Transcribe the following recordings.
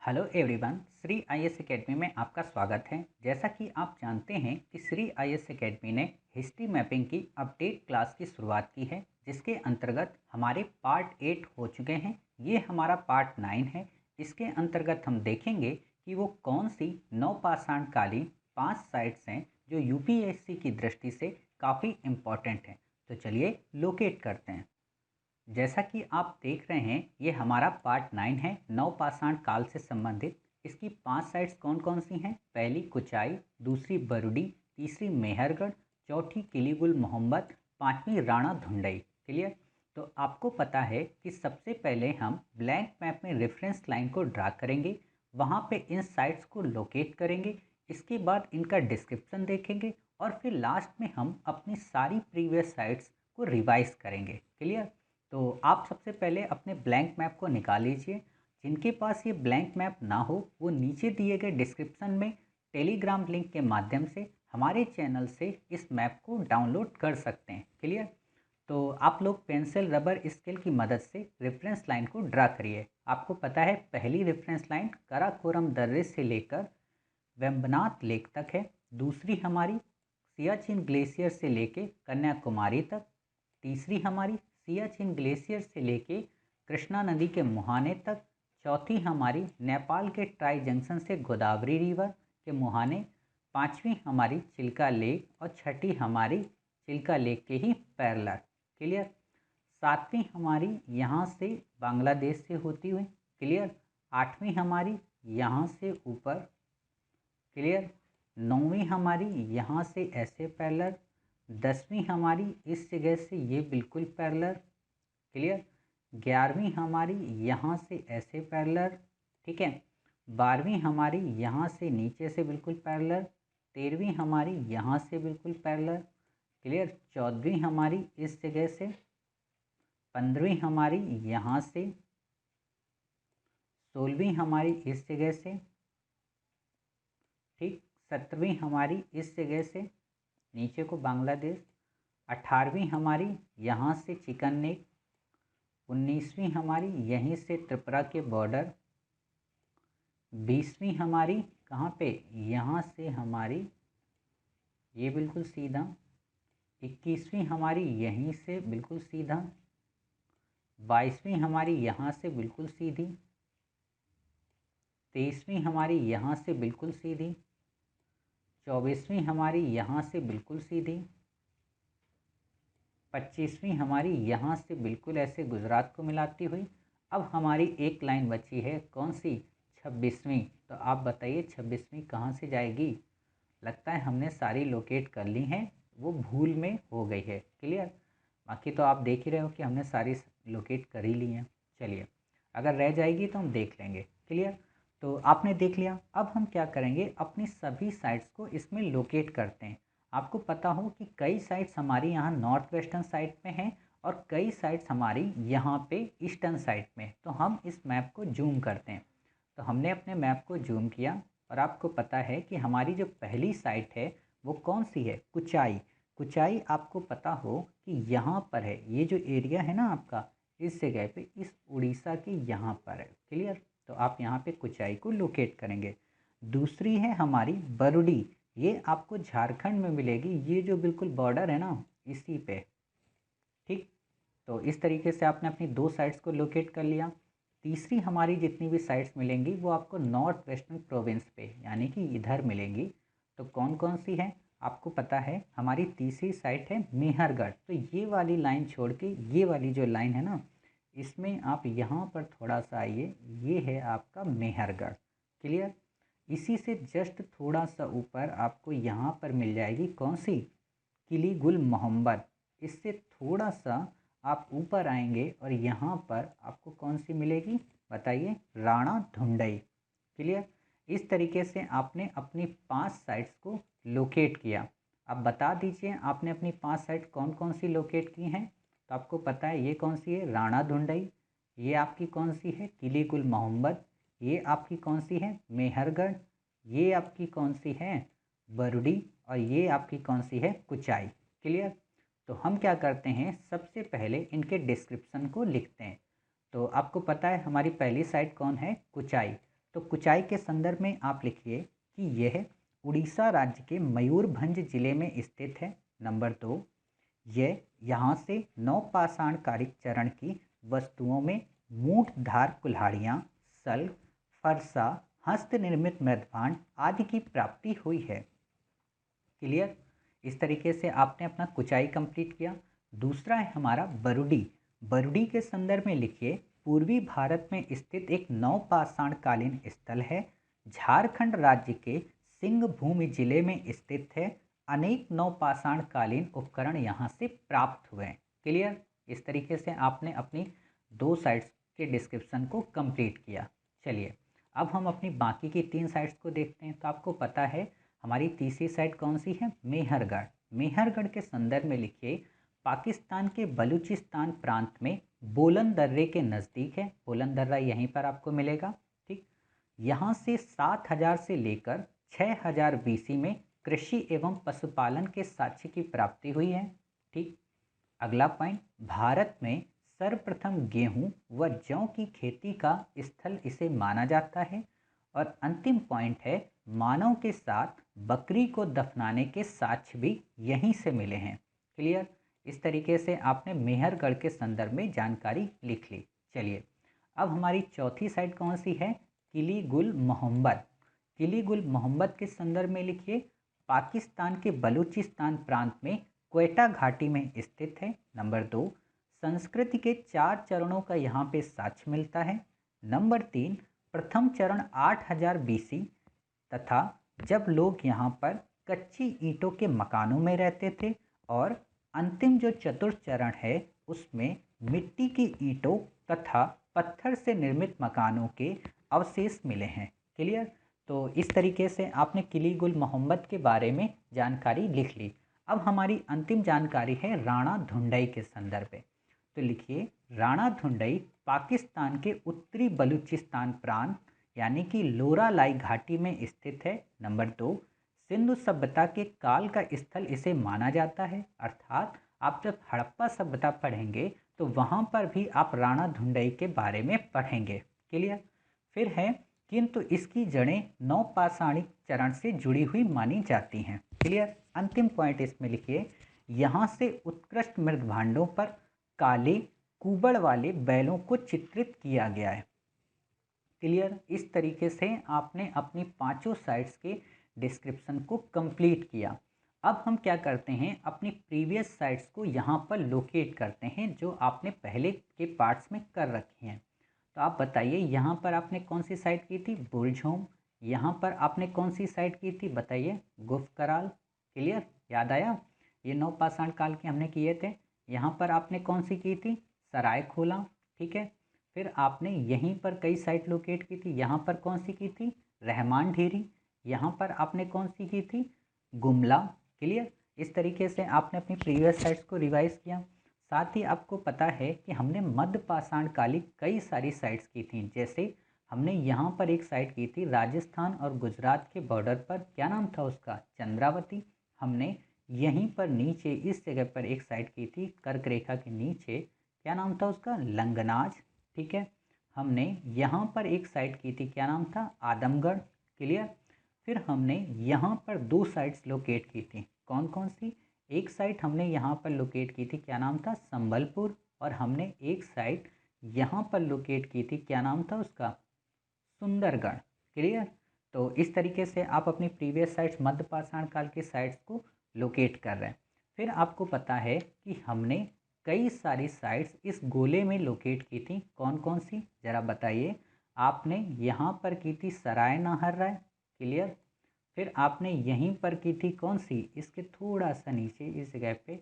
Hello everyone, Shri IAS academy में आपका स्वागत है। जैसा कि आप जानते हैं कि श्री आईएएस एकेडमी ने हिस्ट्री मैपिंग की अपडेट क्लास की शुरुआत की है, जिसके अंतर्गत हमारे पार्ट 8 हो चुके हैं। ये हमारा पार्ट 9 है। इसके अंतर्गत हम देखेंगे कि वो कौन सी नवपाषाण कालीन 5 साइट्स हैं जो यूपीएससी की दृष्टि से काफ़ी इम्पॉर्टेंट हैं। तो चलिए लोकेट करते हैं। जैसा कि आप देख रहे हैं, ये हमारा पार्ट 9 है, नवपाषाण काल से संबंधित। इसकी 5 साइट्स कौन कौन सी हैं? पहली कुचाई, दूसरी बरुडी, तीसरी मेहरगढ़, चौथी किलीगुल मोहम्मद, पांचवी राणा धुंडई। क्लियर? तो आपको पता है कि सबसे पहले हम ब्लैंक मैप में रेफरेंस लाइन को ड्रा करेंगे, वहाँ पे इन साइट्स को लोकेट करेंगे, इसके बाद इनका डिस्क्रिप्शन देखेंगे और फिर लास्ट में हम अपनी सारी प्रीवियस साइट्स को रिवाइज करेंगे। क्लियर? तो आप सबसे पहले अपने ब्लैंक मैप को निकाल लीजिए। जिनके पास ये ब्लैंक मैप ना हो, वो नीचे दिए गए डिस्क्रिप्शन में टेलीग्राम लिंक के माध्यम से हमारे चैनल से इस मैप को डाउनलोड कर सकते हैं। क्लियर? तो आप लोग पेंसिल रबर स्केल की मदद से रेफरेंस लाइन को ड्रा करिए। आपको पता है, पहली रेफरेंस लाइन कराकोरम दर्रे से लेकर वेम्बनाथ लेक तक है। दूसरी हमारी सियाचिन ग्लेशियर से लेके कन्याकुमारी तक। तीसरी हमारी सियाचिन ग्लेशियर से लेके कृष्णा नदी के मुहाने तक। चौथी हमारी नेपाल के ट्राई जंक्शन से गोदावरी रिवर के मुहाने। पांचवी हमारी चिल्का लेक और छठी हमारी चिल्का लेक के ही पैरेलल। क्लियर? सातवीं हमारी यहाँ से बांग्लादेश से होती हुई। क्लियर? आठवीं हमारी यहाँ से ऊपर। क्लियर? नौवीं हमारी यहाँ से ऐसे पैरेलल। 10वीं हमारी इस जगह से ये बिल्कुल पैरेलल। क्लियर? 11वीं हमारी यहाँ से ऐसे पैरेलल। ठीक है? 12वीं हमारी यहाँ से नीचे से बिल्कुल पैरेलल। 13वीं हमारी यहाँ से बिल्कुल पैरेलल। क्लियर? 14वीं हमारी इस जगह से। 15वीं हमारी यहाँ से। 16वीं हमारी इस जगह से। ठीक? 17वीं हमारी इस जगह से, नीचे को बांग्लादेश। 18वीं हमारी यहाँ से चिकन नेक। 19वीं हमारी यहीं से त्रिपुरा के बॉर्डर। 20वीं हमारी कहाँ पे? यहाँ से हमारी ये बिल्कुल सीधा। 21वीं हमारी यहीं से बिल्कुल सीधा। 22वीं हमारी यहाँ से बिल्कुल सीधी। 23वीं हमारी यहाँ से बिल्कुल सीधी। 24वीं हमारी यहाँ से बिल्कुल सीधी। 25वीं हमारी यहाँ से बिल्कुल ऐसे गुजरात को मिलाती हुई। अब हमारी एक लाइन बची है, कौन सी? 26वीं। तो आप बताइए 26वीं कहाँ से जाएगी? लगता है हमने सारी लोकेट कर ली हैं, वो भूल में हो गई है। क्लियर? बाकी तो आप देख ही रहे हो कि हमने सारी लोकेट कर ही ली हैं। चलिए, अगर रह जाएगी तो हम देख लेंगे। क्लियर? तो आपने देख लिया। अब हम क्या करेंगे, अपनी सभी साइट्स को इसमें लोकेट करते हैं। आपको पता हो कि कई साइट्स हमारी यहाँ नॉर्थ वेस्टर्न साइड में हैं और कई साइट्स हमारी यहाँ पे ईस्टर्न साइड में। तो हम इस मैप को जूम करते हैं। तो हमने अपने मैप को जूम किया और आपको पता है कि हमारी जो पहली साइट है वो कौन सी है? कुचाई। कुचाई आपको पता हो कि यहाँ पर है, ये जो एरिया है ना आपका, इस जगह पे, इस उड़ीसा के यहाँ पर है। क्लियर? तो आप यहाँ पे कुचाई को लोकेट करेंगे। दूसरी है हमारी बरुडी। ये आपको झारखंड में मिलेगी, ये जो बिल्कुल बॉर्डर है ना, इसी पे। ठीक? तो इस तरीके से आपने अपनी दो साइट्स को लोकेट कर लिया। तीसरी हमारी जितनी भी साइट्स मिलेंगी वो आपको नॉर्थ वेस्टर्न प्रोविंस पे, यानी कि इधर मिलेंगी। तो कौन कौन सी है आपको पता है? हमारी तीसरी साइट है मेहरगढ़। तो ये वाली लाइन छोड़ के ये वाली जो लाइन है ना, इसमें आप यहाँ पर थोड़ा सा आइए, ये है आपका मेहरगढ़। क्लियर? इसी से जस्ट थोड़ा सा ऊपर आपको यहाँ पर मिल जाएगी कौन सी? किलीगुल मोहम्मद। इससे थोड़ा सा आप ऊपर आएंगे और यहाँ पर आपको कौन सी मिलेगी? बताइए। राणा धुंडई। क्लियर? इस तरीके से आपने अपनी 5 साइट्स को लोकेट किया। अब बता दीजिए आपने अपनी 5 साइट कौन कौन सी लोकेट की हैं? तो आपको पता है ये कौन सी है? राणा धुंडई। ये आपकी कौन सी है? किलीगुल मोहम्मद। ये आपकी कौन सी है? मेहरगढ़। ये आपकी कौन सी है? बरुडी। और ये आपकी कौन सी है? कुचाई। क्लियर? तो हम क्या करते हैं, सबसे पहले इनके डिस्क्रिप्शन को लिखते हैं। तो आपको पता है हमारी पहली साइट कौन है? कुचाई। तो कुचाई के संदर्भ में आप लिखिए कि यह उड़ीसा राज्य के मयूरभंज जिले में स्थित है। नंबर 2, यह यहाँ से नवपाषाणकालिक चरण की वस्तुओं में मूठधार कुल्हाड़ियाँ, सल्क, फरसा, हस्त निर्मित मृदभांड आदि की प्राप्ति हुई है। क्लियर। इस तरीके से आपने अपना कुचाई कंप्लीट किया। दूसरा है हमारा बरुडी। बरुडी के संदर्भ में लिखिए पूर्वी भारत में स्थित एक नवपाषाणकालीन स्थल है। झारखंड राज्य के सिंहभूम जिले में स्थित है। अनेक नवपाषाणकालीन उपकरण यहाँ से प्राप्त हुए हैं। क्लियर। इस तरीके से आपने अपनी 2 साइट्स के डिस्क्रिप्शन को कंप्लीट किया। चलिए अब हम अपनी बाकी की 3 साइट्स को देखते हैं। तो आपको पता है हमारी तीसरी साइट कौन सी है? मेहरगढ़। मेहरगढ़ के संदर्भ में लिखिए पाकिस्तान के बलूचिस्तान प्रांत में बोलन दर्रे के नज़दीक है। बोलन दर्रा यहीं पर आपको मिलेगा। ठीक। यहाँ से 7000 से लेकर 6000 बीसी में कृषि एवं पशुपालन के साक्ष्य की प्राप्ति हुई है। ठीक। अगला पॉइंट, भारत में सर्वप्रथम गेहूं व जौ की खेती का स्थल इसे माना जाता है। और अंतिम पॉइंट है मानव के साथ बकरी को दफनाने के साक्ष्य भी यहीं से मिले हैं। क्लियर। इस तरीके से आपने मेहरगढ़ के संदर्भ में जानकारी लिख ली। चलिए अब हमारी चौथी साइट कौन सी है? किली गुल मोहम्मद। किली गुल मोहम्मद के संदर्भ में लिखिए पाकिस्तान के बलूचिस्तान प्रांत में क्वेटा घाटी में स्थित है। नंबर 2, संस्कृति के 4 चरणों का यहाँ पे साक्ष्य मिलता है। नंबर 3, प्रथम चरण 8000 बीसी तथा जब लोग यहाँ पर कच्ची ईंटों के मकानों में रहते थे। और अंतिम जो चतुर्थ चरण है उसमें मिट्टी की ईंटों तथा पत्थर से निर्मित मकानों के अवशेष मिले हैं। क्लियर। तो इस तरीके से आपने किली गुल मोहम्मद के बारे में जानकारी लिख ली। अब हमारी अंतिम जानकारी है राणा धुंडई के संदर्भ में। तो लिखिए राणा धुंडई पाकिस्तान के उत्तरी बलूचिस्तान प्रांत यानी कि लोरालाई घाटी में स्थित है। नंबर 2, सिंधु सभ्यता के काल का स्थल इसे माना जाता है। अर्थात आप जब हड़प्पा सभ्यता पढ़ेंगे तो वहाँ पर भी आप राणा धुंडई के बारे में पढ़ेंगे। क्लियर। फिर है किंतु इसकी जड़ें नवपाषाणिक चरण से जुड़ी हुई मानी जाती हैं। क्लियर। अंतिम पॉइंट इसमें लिखिए यहाँ से उत्कृष्ट मृदभांडों पर काले कुबड़ वाले बैलों को चित्रित किया गया है। क्लियर। इस तरीके से आपने अपनी 5 साइट्स के डिस्क्रिप्शन को कंप्लीट किया। अब हम क्या करते हैं अपनी प्रीवियस साइट्स को यहाँ पर लोकेट करते हैं जो आपने पहले के पार्ट्स में कर रखी हैं। तो आप बताइए यहाँ पर आपने कौन सी साइट की थी? बुर्जहोम। यहाँ पर आपने कौन सी साइट की थी? बताइए। गुफ्त-कराल। क्लियर। याद आया? ये नवपाषाण काल के हमने किए थे। यहाँ पर आपने कौन सी की थी? सरायखोला। ठीक है। फिर आपने यहीं पर कई साइट लोकेट की थी। यहाँ पर कौन सी की थी? रहमान ढेरी। यहाँ पर आपने कौन सी की थी? गुमला। क्लियर। इस तरीके से आपने अपनी प्रीवियस साइट्स को रिवाइज किया। साथ ही आपको पता है कि हमने मध्य पाषाण कालिक कई सारी साइट्स की थी। जैसे हमने यहाँ पर एक साइट की थी राजस्थान और गुजरात के बॉर्डर पर, क्या नाम था उसका? चंद्रावती। हमने यहीं पर नीचे इस जगह पर एक साइट की थी कर्क रेखा के नीचे, क्या नाम था उसका? लंगनाज। ठीक है। हमने यहाँ पर एक साइट की थी, क्या नाम था? आदमगढ़। क्लियर। फिर हमने यहाँ पर 2 साइट्स लोकेट की थी। कौन कौन सी? एक साइट हमने यहाँ पर लोकेट की थी, क्या नाम था? संबलपुर। और हमने एक साइट यहाँ पर लोकेट की थी, क्या नाम था उसका? सुंदरगढ़। क्लियर। तो इस तरीके से आप अपनी प्रीवियस साइट्स मध्य पाषाण काल की साइट्स को लोकेट कर रहे हैं। फिर आपको पता है कि हमने कई सारी साइट्स इस गोले में लोकेट की थी। कौन कौन सी? ज़रा बताइए। आपने यहाँ पर की थी सराय नाहर राय। क्लियर। फिर आपने यहीं पर की थी कौन सी? इसके थोड़ा सा नीचे इस जगह पे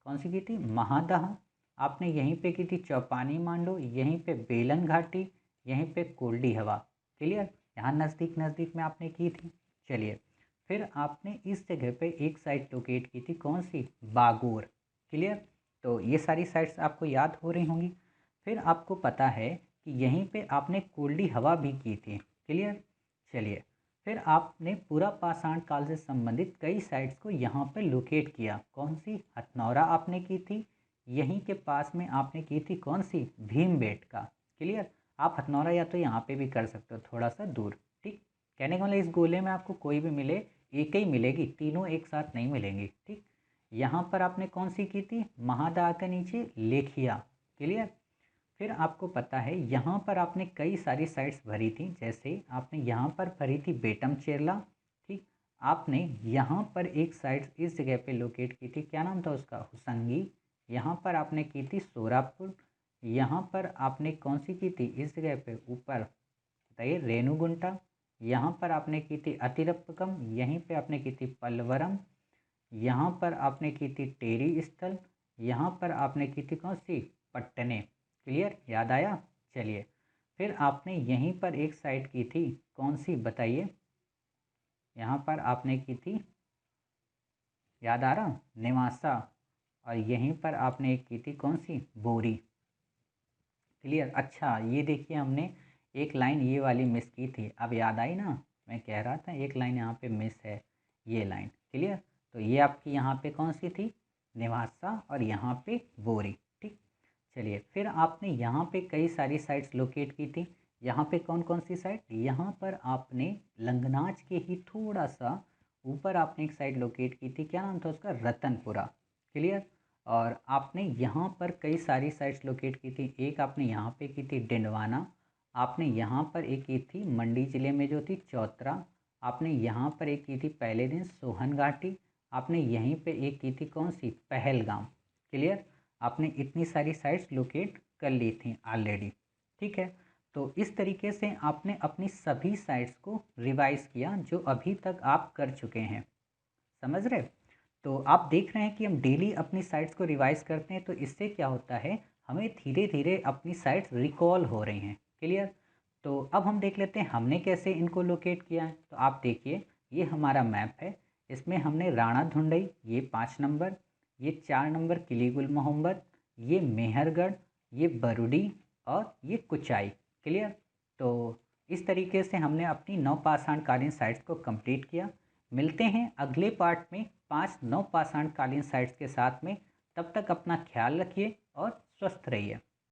कौन सी की थी? महादह। आपने यहीं पे की थी चौपानी मांडो, यहीं पे बेलन घाटी, यहीं पे कोल्डी हवा। क्लियर। यहाँ नज़दीक नज़दीक में आपने की थी। चलिए फिर आपने इस जगह पे एक साइट लोकेट की थी, कौन सी? बागोर। क्लियर। तो ये सारी साइट्स आपको याद हो रही होंगी। फिर आपको पता है कि यहीं पे आपने कोल्डी हवा भी की थी। क्लियर। चलिए फिर आपने पूरा पाषाण काल से संबंधित कई साइट्स को यहाँ पर लोकेट किया। कौन सी? हथनौरा आपने की थी। यहीं के पास में आपने की थी कौन सी? भीमबेटका। क्लियर। आप हथनौरा या तो यहाँ पे भी कर सकते हो थोड़ा सा दूर। ठीक, कहने का मतलब इस गोले में आपको कोई भी मिले एक ही मिलेगी, तीनों एक साथ नहीं मिलेंगी। ठीक, यहाँ पर आपने कौन सी की थी, महादा के नीचे लेखिया। क्लियर। फिर आपको पता है यहाँ पर आपने कई सारी साइट्स भरी थी, जैसे आपने यहाँ पर भरी थी बेटम चेरला। ठीक, आपने यहाँ पर एक साइट इस जगह पे लोकेट की थी, क्या नाम था उसका, हुसंगी। यहाँ पर आपने की थी सोरापुर। यहाँ पर आपने कौन सी की थी इस जगह पे ऊपर बताइए, रेणुगुंटा। यहाँ पर आपने की थी अतिरप्पकम, यहीं पे आपने की थी पलवरम। यहाँ पर आपने की थी टेरी स्थल। यहाँ पर आपने की थी कौन सी, पट्टने। क्लियर, याद आया। चलिए, फिर आपने यहीं पर एक साइट की थी, कौन सी बताइए, यहाँ पर आपने की थी, याद आ रहा, नेवासा। और यहीं पर आपने एक की थी कौन सी, बोरी। क्लियर। अच्छा, ये देखिए हमने एक लाइन ये वाली मिस की थी, अब याद आई ना, मैं कह रहा था एक लाइन यहाँ पे मिस है, ये लाइन। क्लियर। तो ये आपकी यहाँ पे कौन सी थी, नेवासा, और यहाँ पे बोरी। ठीक, चलिए, फिर आपने यहाँ पे कई सारी साइट्स लोकेट की थी। यहाँ पे कौन कौन सी साइट, यहाँ पर आपने लंगनाच के ही थोड़ा सा ऊपर आपने एक साइट लोकेट की थी, क्या नाम था उसका, रतनपुरा। क्लियर। और आपने यहाँ पर कई सारी साइट्स लोकेट की थी, एक आपने यहाँ पे की थी डिंडवाना, आपने यहाँ पर एक की थी मंडी ज़िले में जो थी चौतरा, आपने यहाँ पर एक की थी पहले दिन सोहन घाटी, आपने यहीं पे एक की थी कौन सी, पहलगाम। क्लियर। आपने इतनी सारी साइट्स लोकेट कर ली थी ऑलरेडी। ठीक है, तो इस तरीके से आपने अपनी सभी साइट्स को रिवाइज किया जो अभी तक आप कर चुके हैं। समझ रहे। तो आप देख रहे हैं कि हम डेली अपनी साइट्स को रिवाइज करते हैं, तो इससे क्या होता है, हमें धीरे धीरे अपनी साइट्स रिकॉल हो रही हैं। क्लियर। तो अब हम देख लेते हैं हमने कैसे इनको लोकेट किया है। तो आप देखिए, ये हमारा मैप है, इसमें हमने राणा धुंडई ये 5 नंबर, ये 4 नंबर किलीगुल मोहम्मद, ये मेहरगढ़, ये बरुडी, और ये कुचाई। क्लियर। तो इस तरीके से हमने अपनी नवपाषाणकालीन साइट्स को कंप्लीट किया। मिलते हैं अगले पार्ट में 5 नवपाषाणकालीन साइट्स के साथ में। तब तक अपना ख्याल रखिए और स्वस्थ रहिए।